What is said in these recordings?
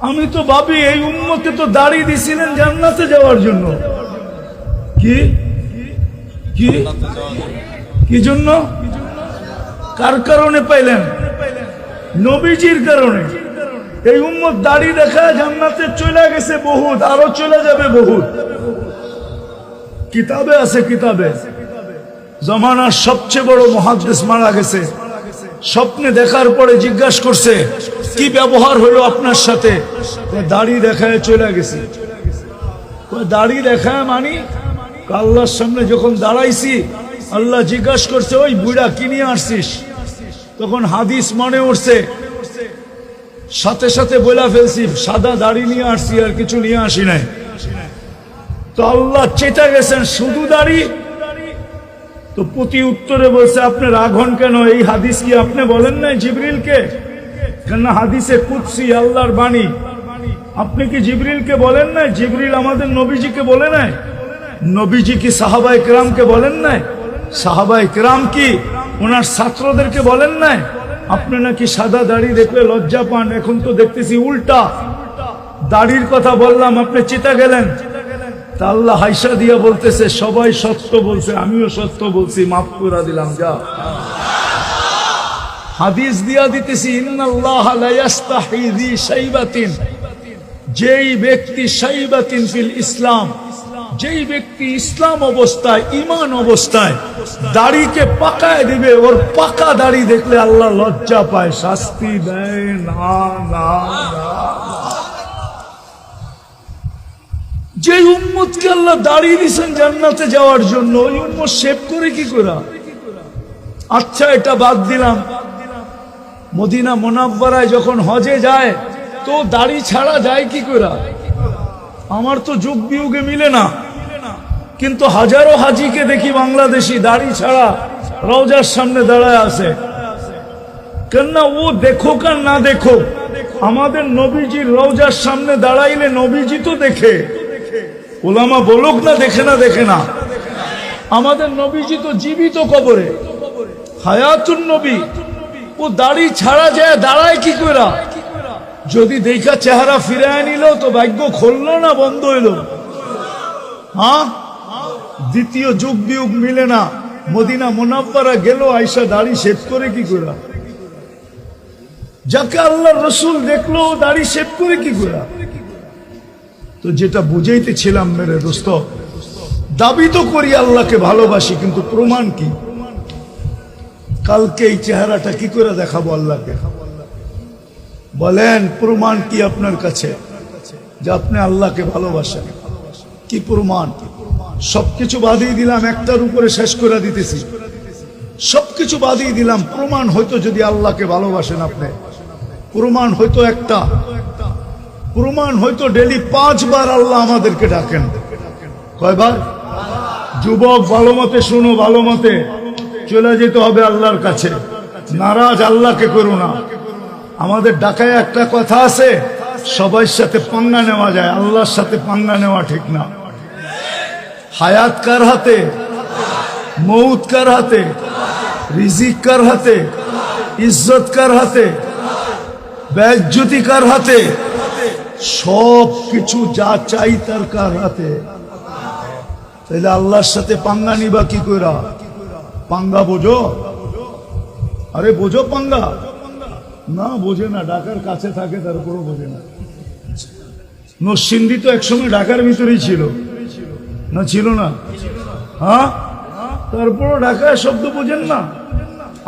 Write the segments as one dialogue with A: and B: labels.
A: আমি তো ভাবি এই উম্মতকে তো দাড়ি দিছিলেন জান্নাতে যাওয়ার জন্য। কি কি কি জন্য? কার কারণে পাইলেন? নবীজির কারণে। এই উম্মত দাড়ি দেখা জান্নাতে চলে গেছে বহুত, আরো চলে যাবে বহুত। কিতাবে আছে, কিতাবে জমানার সবচেয়ে বড় মুহাদ্দিস মারা গেছে। স্বপ্নে দেখার পরে জিজ্ঞাসা করছে কি ব্যবহার হলো আপনার সাথে? দাড়ি দেখায় চলে গেছে। দাড়ি দেখায় মানি আল্লাহর সামনে যখন দাঁড়াইছি, আল্লাহ জিজ্ঞাসা করছে ওই বুড়া কি নিয়ে আসছিস? তখন হাদিস মনে উঠছে, সাথে সাথে বলে ফেলছি সাদা দাড়ি নিয়ে আসছি, আর কিছু নিয়ে আসি নাই। তো আল্লাহ চেতা গেছেন শুধু দাড়ি। তো প্রতি উত্তরে বলছে আপনি রাগ হন কেন? এই হাদিস কি আপনি বলেন নাই জিবরিলকে? কেন হাদিসে কুদসি আল্লাহর বাণী, আপনি কি জিবরিলকে বলেন নাই? জিবরিল আমাদের নবীজিকে বলে নাই? নবীজি কি সাহাবায়ে কেরামকে বলেন নাই? সাহাবায়ে কেরাম কি ওনার ছাত্রদেরকে বলেন নাই? আপনি নাকি সাদা দাড়ি দেখলে লজ্জা পান, এখন তো দেখতেছি উল্টা। দাড়ির কথা বললাম, আপনি চেতা গেলেন। তা আল্লাহ হাইসা দিয়া বলতেছে সবাই সত্য বলছে, আমিও সত্য বলছি, মাফ করে দিলাম, যা। হাদিস দিয়া দিতেছি ইন্নাল্লাহ লা ইস্তাহি যি শাইবাতিন, যেই ব্যক্তি শাইবাতিন ফিল ইসলাম, যেই ব্যক্তি ইসলাম অবস্থায় ঈমান অবস্থায় দাড়িকে পাকায় দিবে, ওর পাকা দাড়ি দেখলে আল্লাহ লজ্জা পায়, শাস্তি দেয় না। না না, যে উম্মতকে আল্লাহ দাড়ি দিয়েছেন জান্নাতে যাওয়ার জন্য, ওই উম্মত শেভ করে কি করে? আচ্ছা এটা বাদ দিলাম, মদিনা মুনাওয়ারায় যখন হজে যায় তো দাড়ি ছাড়া যায় কি করে? আমার তো যুগ বিয়োগে মিলে না, কিন্তু হাজারো হাজিকে দেখি বাংলাদেশি দাড়ি ছাড়া রওজার সামনে দাঁড়ায় আছে। কেননা ও দেখুক আর না দেখুক, আমাদের নবীজির রওজার সামনে দাঁড়াইলে নবীজি তো দেখে। ওলামা বলুক না দেখে না, দেখে না, আমাদের নবীজি তো জীবিত কবরে, হায়াতুন নবী। ও দাড়ি ছাড়া যায় দাঁড়ায় কি করে? যদি দেখা চেহারা ফিরায় নিল তো ভাগ্য খুললো না বন্ধ হইল? হ্যাঁ, দ্বিতীয় যুগ বিয়োগ মিলে না। মদিনা মুনাওয়ারা গেল, আয়েশা দাড়ি শেভ করে কি করে? যাকে আল্লাহর রাসূল দেখলো দাড়ি শেভ করে কি করে? তো যেটা বুঝাইতেছিলাম মেরে দোস্ত, দাবি তো করি আল্লাহকে ভালোবাসি, কিন্তু প্রমাণ কি? কালকে এই চেহারাটা কি করে দেখাবো আল্লাহকে? বলেন প্রমাণ কি আপনার কাছে যে আপনি আল্লাহকে ভালোবাসেন? কি প্রমাণ? সবকিছু বাদিয়ে দিলাম, একটার উপরে শেষ করে দিতেছি। সবকিছু বাদিয়ে দিলাম, প্রমাণ হয়তো যদি আল্লাহকে ভালোবাসেন আপনি, প্রমাণ হয়তো একটা, প্রমাণ হয়তো ডেলি 5 বার আল্লাহ আমাদেরকে ডাকেন। কয়বার? যুবক ভালো মতে শুনো, ভালো মতে চলে যেতে হবে আল্লাহর কাছে। নারাজ আল্লাহকে করো না। আমাদের ডাকায় একটা কথা আছে, সবার সাথে পাঙ্গা নেওয়া যায়, আল্লাহর সাথে পাঙ্গা নেওয়া ঠিক না। হায়াত কার হাতে? মৌত কার হাতে? রিজিক কার হাতে? ইজ্জত কার হাতে? বেইজ্জতি কার হাতে? সব কিছু যা চাই তার কার হাতে? তাহলে আল্লাহর সাথে পাঙ্গা নিবা কি কইরা? পাঙ্গা বোঝো? আরে বোঝো পাঙ্গা? না বোঝে না, ঢাকার কাছে থাকে তারপরও বোঝে না। নরসিংদী তো একসময় ঢাকার ভিতরেই ছিল না? ছিল না? হ্যাঁ, তারপরও ঢাকায় শব্দ বোঝেন না।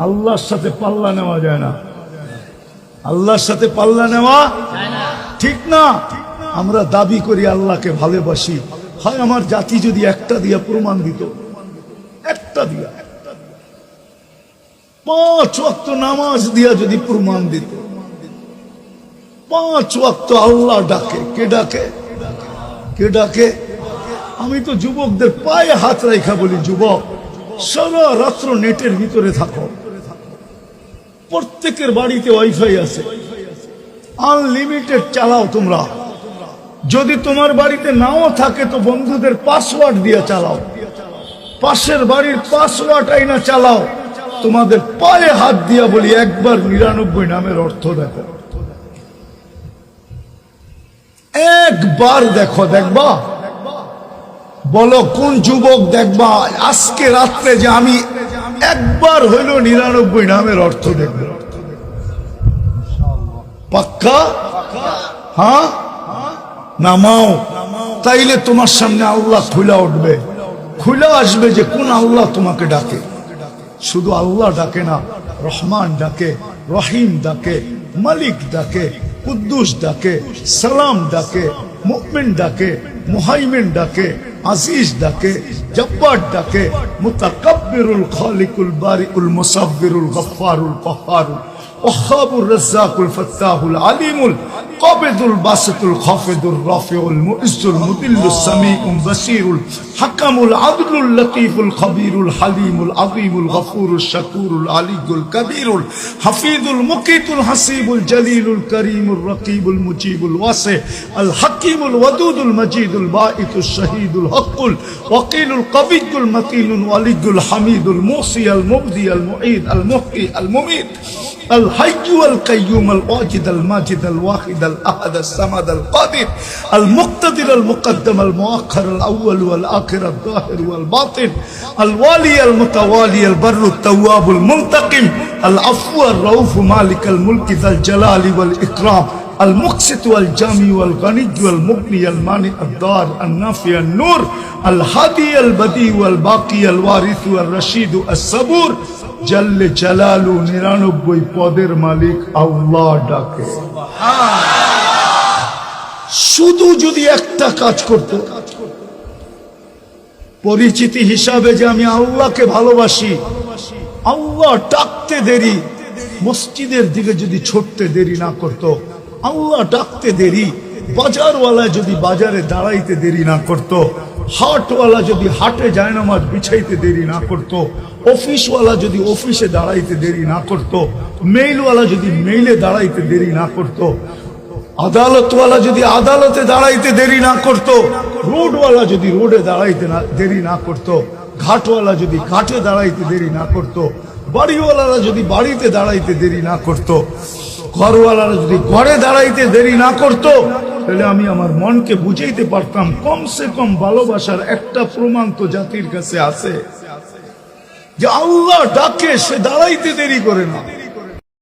A: আল্লাহর সাথে পাল্লা নেওয়া যায় না, আল্লাহর সাথে পাল্লা নেওয়া ঠিক না। আমরা দাবি করি আল্লাহকে ভালোবাসি, হয় আমার জাতি যদি একটা দিয়া প্রমাণ দিত, একটা দিয়া 5 ওয়াক্ত নামাজ দিয়া যদি প্রমাণ দিত, 5 ওয়াক্ত আল্লাহ ডাকে, কে ডাকে? কে ডাকে? আমি তো যুবকদের পায়ে হাত রাখা বলি, যুবক সারা রাত্র নেটের ভিতরে থাকো। প্রত্যেকের বাড়িতে ওয়াইফাই আছে, আনলিমিটেড চালাও তোমরা। যদি তোমার বাড়িতে নাও থাকে তো বন্ধুদের পাসওয়ার্ড দিয়ে চালাও, পাশের বাড়ির পাসওয়ার্ড আইনা চালাও। তোমাদের পায়ে হাত দিয়া বলি, একবার 99 নামের অর্থ দেখো। একবার দেখো, দেখবা? বলো কোন যুবক দেখবা আজকে রাত্রে যে আমি একবার হইল 99 নামের অর্থ দেখব? পাক্কা? হ্যাঁ, নামাও, তাইলে তোমার সামনে আল্লাহ খুলে উঠবে, খুলে আসবে যে কোন আল্লাহ তোমাকে ডাকে। শুধু আল্লাহ ডাকে না, রহমান ডাকে, রহিম ডাকে, মালিক ডাকে, কুদ্দুস ডাকে, সালাম ডাকে, মুমিন ডাকে, মুহাইমিন ডাকে, আজিজ ডাকে, জব্বার ডাকে, মুতাকাব্বিরুল খালিকুল বারিউল মুসাব্বিরুল গফফারুল কহ্হারুল ওয়াহ্হাবুর রাজ্জাকুল ফাত্তাহুল আলিমুল কাবিদুল বাসিতুল খাফিদুর রাফিউল মুইজ্জুল মুদিল্লুস সামিউল বাসীরুল হাকামুল আদলুল লতীফুল খবীরুল হালিমুল আযীমুল গফুরুশ শাকুরুল আলিয়ুল কবীরুল হাফিজুল মুকিতুল হাসিবুল জলিলুল করিমুর রকিবুল মুজিবুল ওয়াসি আল হাকিমুল ওয়াদুদুল মজিদুল বাঈতুশ শহীদুল হকুল ওয়াকিলুল কবিয়ুল মতিনুল ওয়ালিয়ুল হামিদুল মুসি আল মুবদি আল মুঈদ আল মুহয়ি আল মুমীত الحي القيوم الواجد الماجد الواحد الأحد الصمد القادر المقتدر المقدم المؤخر الأول والآخر الظاهر والباطن الوالي المتوالي البر التواب المنتقم العفو الرؤوف مالك الملك ذا الجلال والإكرام المقسط والجامي والغني والمغني المانع الضار النافع النور الهادي البديع والباقي الوارث والرشيد الصبور জাল্লে জালালু 99 পদের মালিক আল্লাহ ডাকে। শুধু যদি একটা কাজ করত, পরিচিতি হিসাবে যে আমি আল্লাহকে ভালোবাসি, আল্লাহ ডাকতে দেরি, মসজিদের দিকে যদি ছুটতে দেরি না করত, আল্লাহ ডাকতে দেরি, বাজারওয়ালা যদি বাজারে দাঁড়াইতে দেরি না করত, হাটওয়ালা যদি হাটে জায়নামাজ বিছাইতে দেরি না করত, অফিসওয়ালা যদি অফিসে দাঁড়াইতে দেরি না করত, মেইলওয়ালা যদি মেইলে দাঁড়াইতে দেরি না করত, আদালতওয়ালা যদি আদালতে দাঁড়াইতে দেরি না করত, রোডওয়ালা যদি রোডে দাঁড়াইতে দেরি না করত, ঘাটওয়ালা যদি ঘাটে দাঁড়াইতে দেরি না করত, বাড়িওয়ালারা যদি বাড়িতে দাঁড়াইতে দেরি না করত, ঘরওয়ালারা যদি ঘরে দাঁড়াইতে দেরি না করত, তাহলে আমি আমার মনকে বুঝাইতে পারতাম কমসে কম ভালোবাসার একটা প্রমাণ তো জাতির কাছে আছে যে আল্লাহ ডাকে, সে দাঁড়াইতে দেরি করে না।